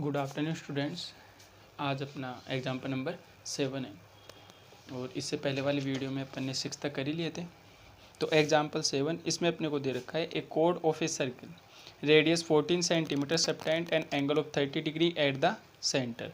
Good afternoon students. आज अपना example number 7 है और इससे पहले वाली वीडियो में अपन ने 6 तक कर ही लिए थे। तो एग्जाम्पल 7 इसमें अपने को दे रखा है ए कोड of a circle radius 14 centimetre subtend and angle of 30 degree at the centre.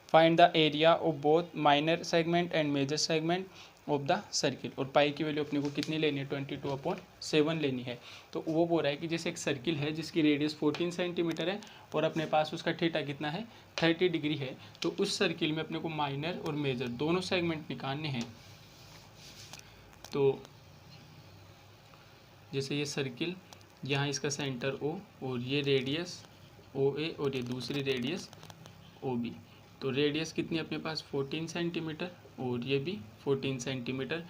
Find the area of both minor segment and major segment of the circle. और पाई की वैल्यू अपने को कितनी लेनी है, 22/7 लेनी है। तो वो बोल रहा है कि जैसे एक सर्किल है जिसकी रेडियस 14 सेंटीमीटर है और अपने पास उसका थीटा कितना है, 30 डिग्री है। तो उस सर्किल में अपने को माइनर और मेजर दोनों सेगमेंट निकालने हैं। तो जैसे ये सर्किल, यहाँ इसका सेंटर O और ये रेडियस OA और ये दूसरी रेडियस OB। तो रेडियस कितनी अपने पास 14 सेंटीमीटर और ये भी 14 सेंटीमीटर।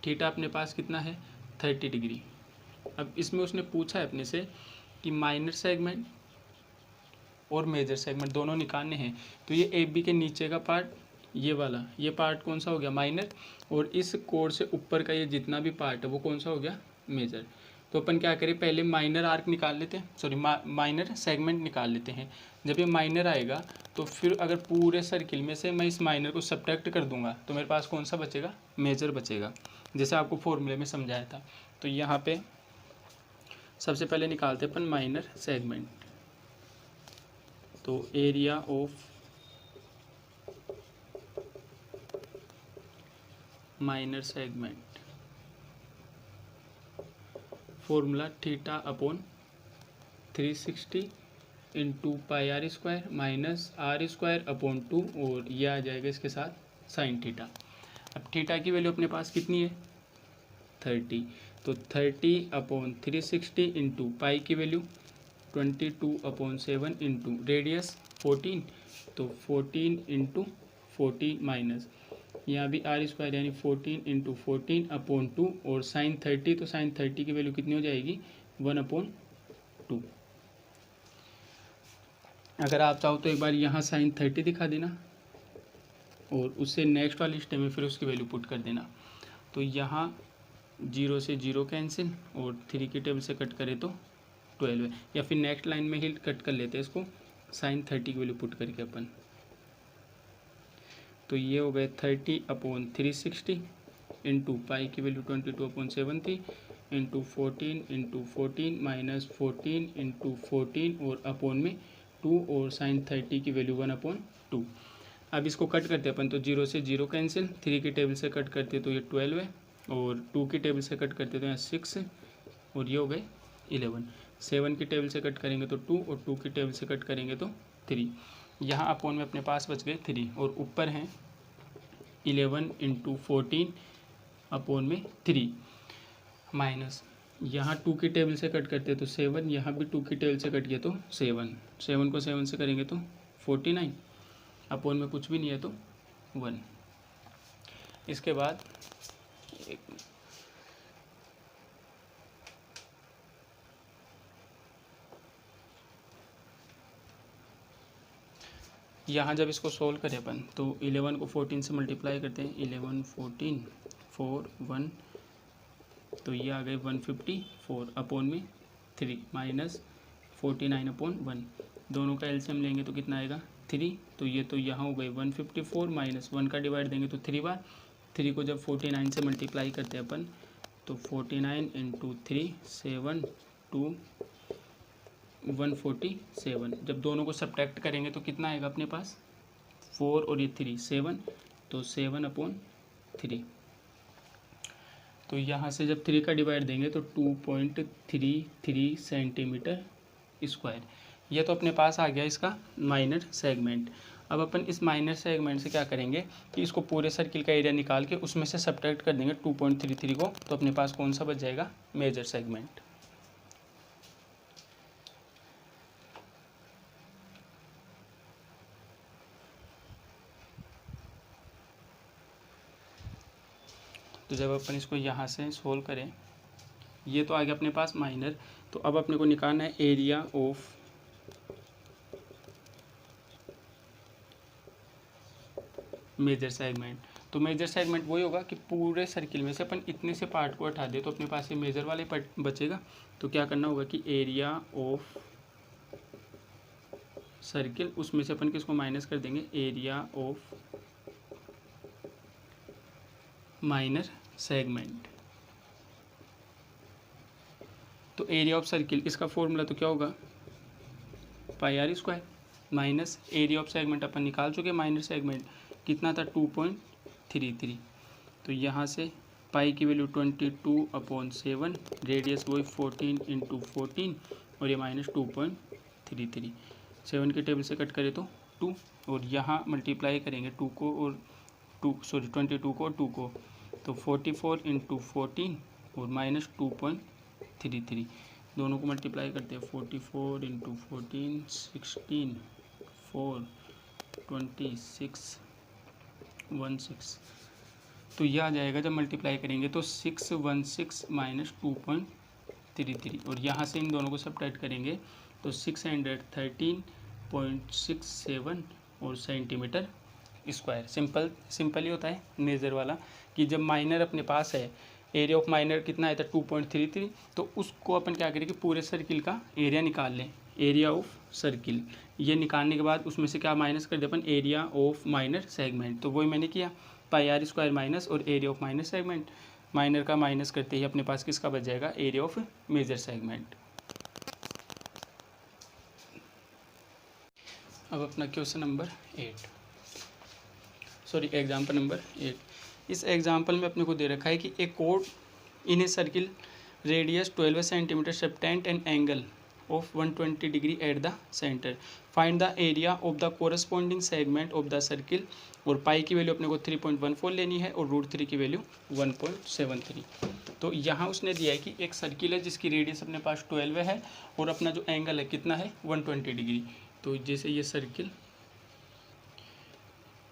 थीटा अपने पास कितना है, 30 डिग्री। अब इसमें उसने पूछा है अपने से कि माइनर सेगमेंट और मेजर सेगमेंट दोनों निकालने हैं। तो ये AB के नीचे का पार्ट, ये वाला, ये पार्ट कौन सा हो गया, माइनर। और इस कोड से ऊपर का ये जितना भी पार्ट है वो कौन सा हो गया, मेजर। तो अपन क्या करें, पहले माइनर आर्क निकाल लेते हैं, सॉरी माइनर सेगमेंट निकाल लेते हैं। जब ये माइनर आएगा तो फिर अगर पूरे सर्किल में से मैं इस माइनर को सब्ट्रैक्ट कर दूंगा तो मेरे पास कौन सा बचेगा, मेजर बचेगा, जैसे आपको फॉर्मूले में समझाया था। तो यहाँ पे सबसे पहले निकालते हैं अपन माइनर सेगमेंट। तो area of minor segment, formula theta upon 360 into pi r square minus r square upon 2 और ये आ जाएगा इसके साथ साइन थीटा। अब थीटा की वैल्यू अपने पास कितनी है, 30। तो 30 अपॉन 360 इंटू पाई की वैल्यू 22/7 इंटू रेडियस 14। तो 14 इंटू 14 माइनस यहाँ भी आर स्क्वायर यानी 14 इंटू 14 अपॉन 2 और साइन 30। तो साइन 30 की वैल्यू कितनी हो जाएगी, 1/2। अगर आप चाहो तो एक बार यहाँ साइन 30 दिखा देना और उससे नेक्स्ट वाली स्टेप में फिर उसकी वैल्यू पुट कर देना। तो यहाँ 0 से 0 कैंसिल और 3 की टेबल से कट करें तो 12 है, या फिर नेक्स्ट लाइन में ही कट कर लेते हैं इसको साइन 30 की वैल्यू पुट करके अपन। तो ये हो गए 30/360 इंटू पाई की वैल्यू 22/7 थी इंटू 14 इंटू 14 माइनस 14 इंटू 14 और अपॉन में 2 और साइन 30 की वैल्यू 1/2। अब इसको कट करते अपन तो 0 से 0 कैंसिल, 3 की टेबल से कट करते तो ये 12 है और 2 की टेबल से कट करते तो यहाँ 6 और ये हो गए 11। 7 की टेबल से कट करेंगे तो 2 और 2 की टेबल से कट करेंगे तो 3। यहाँ अपॉन में अपने पास बच गए 3 और ऊपर हैं 11 इंटू 14 अपॉन में 3 माइनस यहाँ 2 की टेबल से कट करते तो 7, यहाँ भी 2 की टेबल से कट गया तो 7। 7 को 7 से करेंगे तो 49 अपॉन में कुछ भी नहीं है तो 1। इसके बाद यहाँ जब इसको सोल्व करें अपन तो 11 को 14 से मल्टीप्लाई करते हैं, 11 14 4 1 तो ये आ गए 154 अपॉन में 3 माइनस 49/1। दोनों का एलसीएम लेंगे तो कितना आएगा, 3। तो ये तो यहाँ हो गए 154 माइनस 1 का डिवाइड देंगे तो 3 बार। 3 को जब 49 से मल्टीप्लाई करते हैं अपन तो 49 इंटू 3 7 2 147। जब दोनों को सब्ट्रैक्ट करेंगे तो कितना आएगा अपने पास, 4 और ये 3 7, तो 7/3। तो यहाँ से जब 3 का डिवाइड देंगे तो 2.33 सेंटीमीटर स्क्वायर। यह तो अपने पास आ गया इसका माइनर सेगमेंट। अब अपन इस माइनर सेगमेंट से क्या करेंगे कि इसको पूरे सर्किल का एरिया निकाल के उसमें से सब्ट्रैक्ट कर देंगे 2.33 को, तो अपने पास कौन सा बच जाएगा, मेजर सेगमेंट। तो जब अपन इसको यहाँ से सोल्व करें, ये तो आ गया अपने पास माइनर। तो अब अपने को निकालना है एरिया ऑफ मेजर सेगमेंट। तो मेजर सेगमेंट वही होगा कि पूरे सर्किल में से अपन इतने से पार्ट को हटा दे तो अपने पास ये मेजर वाले बचेगा। तो क्या करना होगा कि एरिया ऑफ सर्किल, उसमें से अपन किसको माइनस कर देंगे, एरिया ऑफ माइनर सेगमेंट। तो एरिया ऑफ सर्किल इसका फॉर्मूला तो क्या होगा, pi r square minus area of segment अपन निकाल चुके, माइनर सेगमेंट कितना था 2.33। तो यहाँ से पाई की वैल्यू 22/7, रेडियस वही 14 × 14 और ये माइनस 2.33। 7 के टेबल से कट करें तो 2, और यहाँ मल्टीप्लाई करेंगे 22 को और 2 को, तो 44 × 14 और माइनस 2.33, दोनों को मल्टीप्लाई करते हैं। 44 × 14 16 4 26 16, तो यह आ जाएगा जब मल्टीप्लाई करेंगे तो 616 माइनस 2.33, और यहाँ से इन दोनों को सब्ट्रैक्ट करेंगे तो 613.67 और सेंटीमीटर स्क्वायर। सिंपल ही होता है मेजर वाला, कि जब माइनर अपने पास है, एरिया ऑफ माइनर कितना आया था 2.33, तो उसको अपन क्या करेंगे, पूरे सर्किल का एरिया निकाल लें, एरिया ऑफ सर्किल। ये निकालने के बाद उसमें से क्या माइनस कर दे अपन, एरिया ऑफ माइनर सेगमेंट। तो वही मैंने किया, पाई आर स्क्वायर माइनस और area of minor segment, minor का माइनस करते ही अपने पास किसका बच जाएगा, एरिया ऑफ मेजर सेगमेंट। अब अपना question number 8, sorry example number 8। इस एग्जाम्पल में अपने को दे रखा है कि ए कोड in a circle radius 12 centimetre subtend an angle of 120 degree at the centre, find the area of the corresponding segment of the circle. और पाई की वैल्यू अपने को 3.14 लेनी है और √3 की वैल्यू 1.73। तो यहाँ उसने दिया है कि एक सर्किल है जिसकी रेडियस अपने पास 12 है और अपना जो एंगल है कितना है 120 डिग्री। तो जैसे ये सर्किल,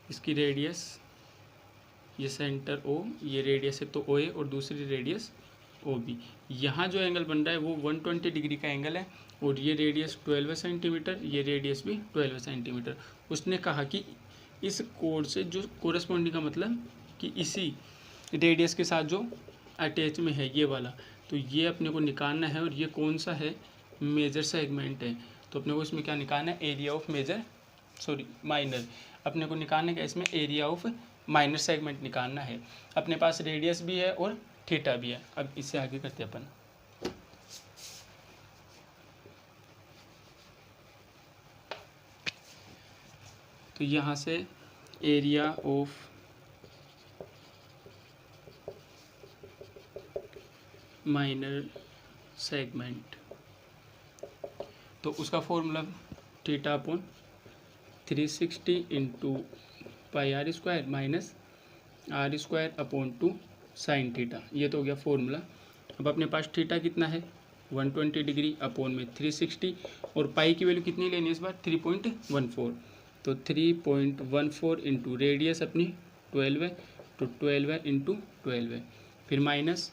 इसकी रेडियस, ये सेंटर O, ये रेडियस है तो OA और दूसरी रेडियस OB। यहाँ जो एंगल बन रहा है वो 120 डिग्री का एंगल है और ये रेडियस 12 सेंटीमीटर, ये रेडियस भी 12 सेंटीमीटर। उसने कहा कि इस कोड से जो कोरस्पॉन्डिंग का मतलब कि इसी रेडियस के साथ जो अटैच में है ये वाला, तो ये अपने को निकालना है और ये कौन सा है, मेजर सेगमेंट है। तो अपने को इसमें क्या निकालना है, area of major, sorry minor, अपने को निकालने का इसमें एरिया ऑफ माइनर सेगमेंट निकालना है। अपने पास रेडियस भी है और थीटा भी है। अब इससे आगे करते हैं अपन। तो यहाँ से एरिया ऑफ माइनर सेगमेंट, तो उसका formula theta upon 360 × pi r square minus r square upon 2 sine theta, ये तो हो गया फॉर्मूला। अब अपने पास थीटा कितना है 120 डिग्री अपॉन में 360, और पाई की वैल्यू कितनी लेनी है इस बार 3.14। तो 3.14 इंटू रेडियस अपनी 12 है, तो 12 × 12, फिर माइनस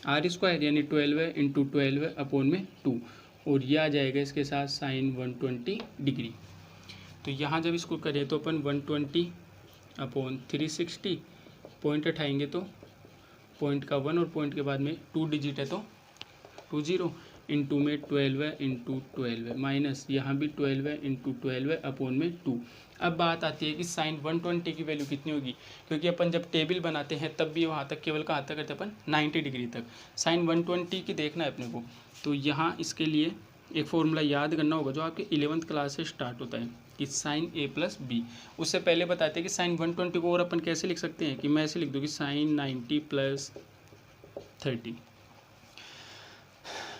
आर स्क्वायर यानी 12 × 12 अपॉन में 2, और यह आ जाएगा इसके साथ साइन 120 डिग्री। तो यहाँ जब इसको करें तो अपन 120 अपॉन 360, पॉइंट उठाएंगे तो पॉइंट का 1 और पॉइंट के बाद में 2 डिजिट है तो 20, इंटू में 12 × 12 माइनस यहाँ भी 12 × 12 अपॉन में 2। अब बात आती है कि साइन 120 की वैल्यू कितनी होगी, क्योंकि अपन जब टेबल बनाते हैं तब भी वहाँ तक केवल कहाँ तक करते हैं अपन 90 डिग्री तक। साइन 120 की देखना है अपने को, तो यहाँ इसके लिए एक फॉर्मूला याद करना होगा जो आपके 11th क्लास से स्टार्ट होता है कि साइन A + B। उससे पहले बताते हैं कि साइन 120 को और अपन कैसे लिख सकते हैं, कि मैं ऐसे लिख दूँ कि साइन 90 + 30,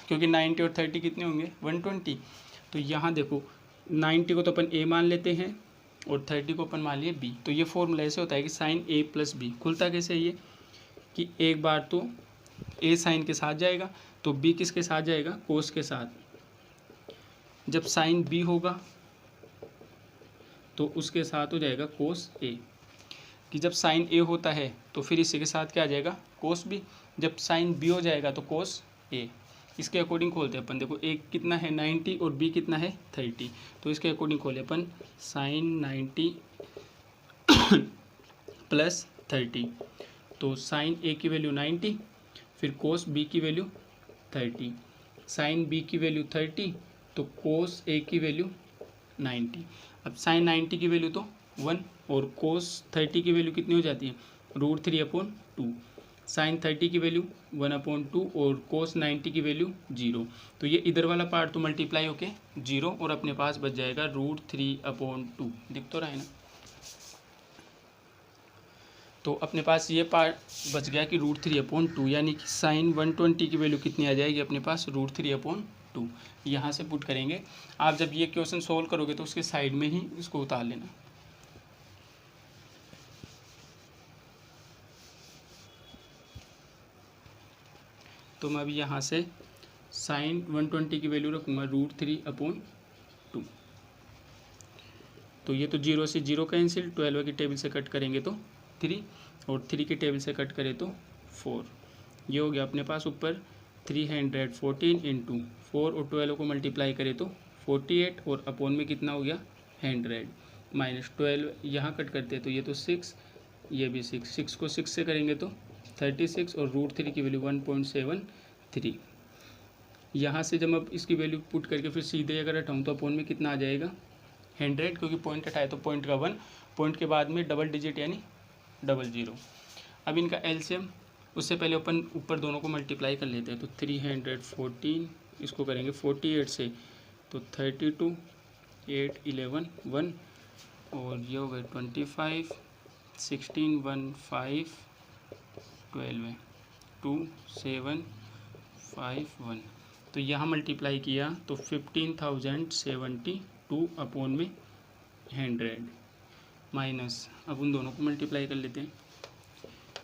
क्योंकि 90 और 30 कितने होंगे 120। तो यहाँ देखो 90 को तो अपन A मान लेते हैं और 30 को अपन मान लिए B। तो ये फॉर्मूला ऐसे होता है कि साइन A + B खुलता कैसे है ये, कि एक बार तो A साइन के साथ जाएगा तो B किसके साथ जाएगा, कोस के साथ। जब साइन B होगा तो उसके साथ हो जाएगा कोस A, कि जब साइन A होता है तो फिर इसी के साथ क्या आ जाएगा, कोस B। जब साइन B हो जाएगा तो कोस A। इसके अकॉर्डिंग खोलते हैं अपन, देखो A कितना है 90 और B कितना है 30, तो इसके अकॉर्डिंग खोले अपन साइन 90 + 30, तो साइन A की वैल्यू 90, फिर कोस B की वैल्यू 30, साइन B की वैल्यू 30, तो कोस A की वैल्यू 90। अब साइन 90 की वैल्यू तो 1 और कोस 30 की वैल्यू कितनी हो जाती है √3/2। साइन 30 की वैल्यू 1/2 और कोस 90 की वैल्यू 0। तो ये इधर वाला पार्ट तो मल्टीप्लाई होके 0 और अपने पास बच जाएगा √3/2। दिख तो रहा है ना। तो अपने पास ये पार्ट बच गया कि √3/2, यानी कि साइन 120 की वैल्यू कितनी आ जाएगी अपने पास √3/2। यहाँ से पुट करेंगे। आप जब ये क्वेश्चन सोल्व करोगे तो उसके साइड में ही इसको उतार लेना। तो मैं अभी यहाँ से साइन 120 की वैल्यू रखूँगा √3/2। तो ये तो 0 से 0 कैंसिल, 12 की टेबल से कट करेंगे तो 3 और 3 की टेबल से कट करें तो 4। ये हो गया अपने पास ऊपर 314 इंटू 4 और 12 को मल्टीप्लाई करें तो 48 और अपॉन में कितना हो गया 100 माइनस 12 यहाँ कट करते हैं तो ये तो 6, ये भी 6 को 6 से करेंगे तो 36 और √3 की वैल्यू 1.73। यहाँ से जब अब इसकी वैल्यू पुट करके फिर सीधे अगर हटाऊँ तो अपॉन में कितना आ जाएगा 100, क्योंकि पॉइंट हटाए तो पॉइंट का 1, पॉइंट के बाद में डबल डिजिट यानी 00। अब इनका एलसीएम, उससे पहले अपन ऊपर दोनों को मल्टीप्लाई कर लेते हैं। तो 314 इसको करेंगे 48 से तो 32, 8, 11, 1 और ये हो गए 25, 16, 1, 5, 12, 2, 7, 5, 1। तो यहाँ मल्टीप्लाई किया तो 15,072 अपॉन में 100 माइनस, अब उन दोनों को मल्टीप्लाई कर लेते हैं।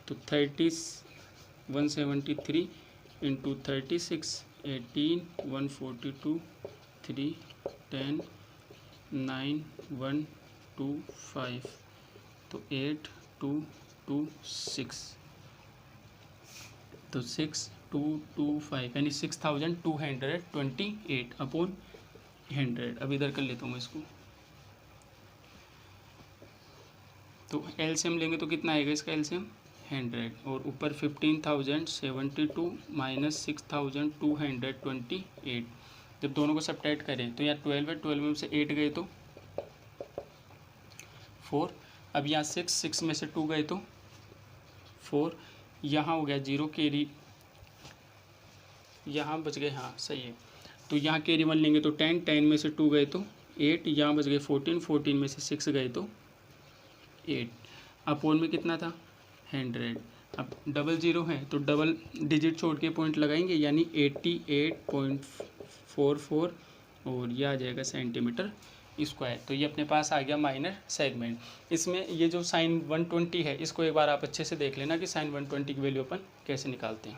तो 173 इंटू 36, 18, 142, 3, 10, 9, 1, 2, 5, तो 8, 2, 2, 6, तो 6, 2, 2, 5 यानी 6228 अपॉन 100। अब इधर कर लेता हूँ मैं इसको। तो एलसीएम लेंगे तो कितना आएगा इसका एलसीएम 100 और ऊपर 15,072 माइनस 6,228। जब दोनों को सब्ट्रैक्ट करें तो यहाँ 12 है, 12 में से 8 गए तो 4। अब यहाँ 6 में से 2 गए तो 4। यहाँ हो गया 0 कैरी, यहाँ बच गए, हाँ सही है। तो यहाँ कैरी 1 लेंगे तो 10, 10 में से 2 गए तो 8, यहाँ बच गए 14, 14 में से 6 गए तो 8। अपॉन में कितना था 100। अब 00 है तो डबल डिजिट छोड़ के पॉइंट लगाएंगे यानी 88.44 और यह आ जाएगा सेंटीमीटर स्क्वायर। तो ये अपने पास आ गया माइनर सेगमेंट। इसमें ये जो साइन 120 है इसको एक बार आप अच्छे से देख लेना कि साइन 120 की वैल्यू अपन कैसे निकालते हैं।